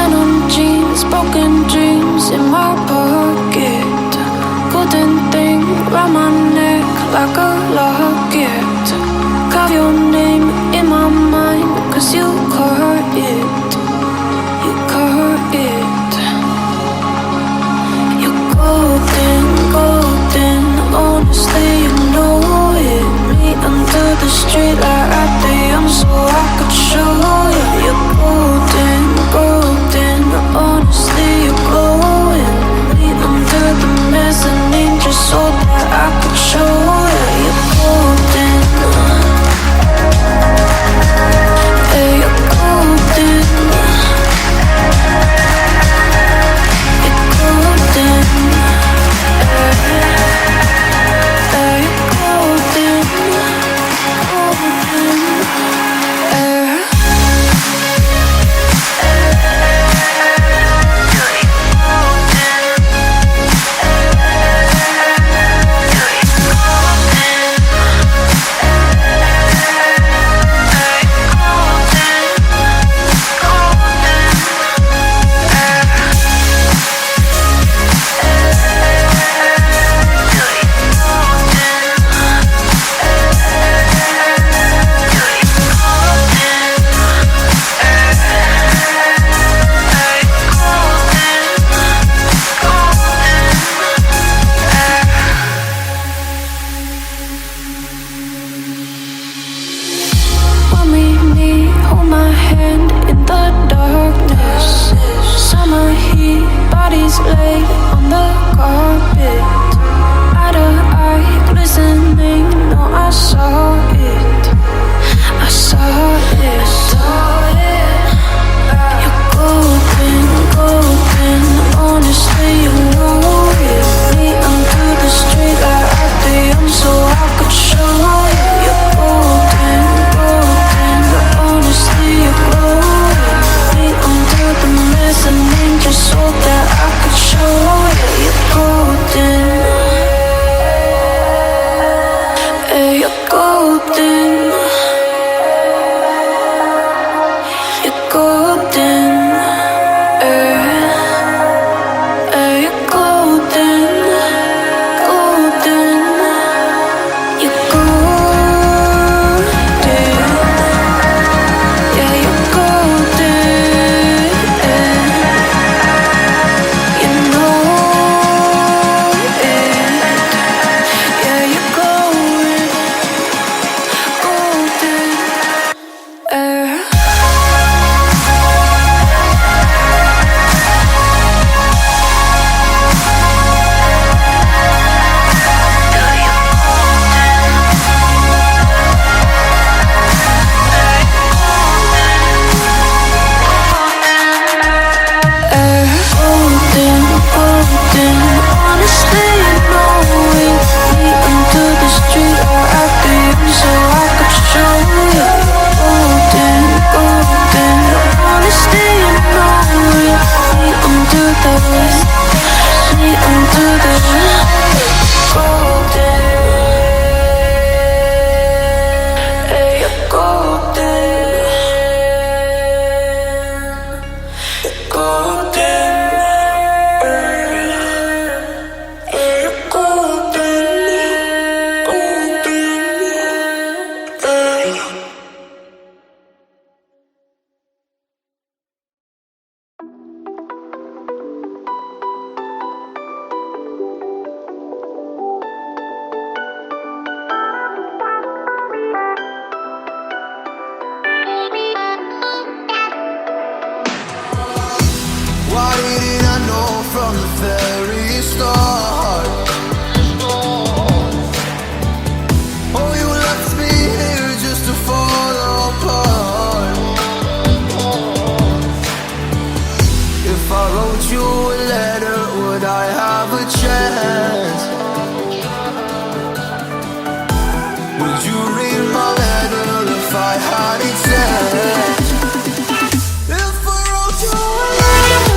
denim jeans, broken dreams in my pocket. Golden thing round my neck like a locket. Carve your name in my mind, 'cause you caught it. You caught it. You're golden, golden. Honestly, you know it. Me under the street light at the so I could show you. You're golden, golden. Honestly, you're glowing. Me under the mezzanine just so that I could show you. You're golden. Hey, you're golden. You're golden. Hey, you're golden. Golden. Laid on the carpet, eye to eye, glistening. No, I saw it. I saw it. You're golden, golden. Honestly, you know it. Me under the street light at the so I could show you. You're golden, golden. Honestly, you're glowing. Me under the mezzanine just so that I could show you. You're golden. Hey, you're golden. You're golden. Hey, you're golden. Golden. You're golden. Yeah, you're golden. You know it. Yeah, you're golden. Golden. Golden, golden. Honestly, you know it. Me under the street or at the so I could show you. Golden, golden. Honestly, you know it. Me under the golden. Hey, you're golden. Golden. Why didn't I know from the very start? Oh, you left me here just to fall apart. If I wrote you a letter, would I have a chance? Would you read my letter if I had it sent? If I wrote you a letter,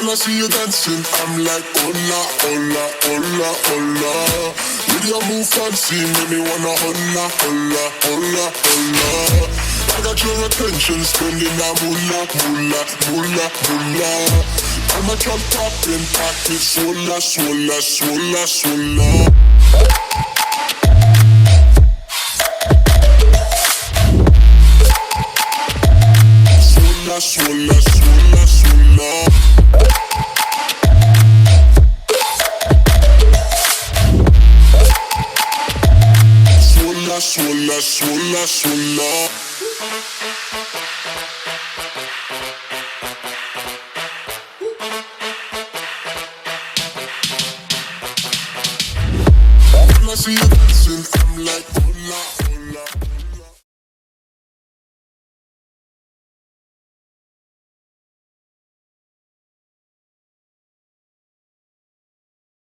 When I see you dancing, I'm like, hola, hola, hola, hola. With your move fancy, make me wanna hola, hola, hola, hola. I got your attention, spending that moolah, moolah, moolah, moolah. I'm a drop popping, pocket, swola, swola, swola, swola. Swola, swola, swola, swola. Swola, swola, swola. When I see you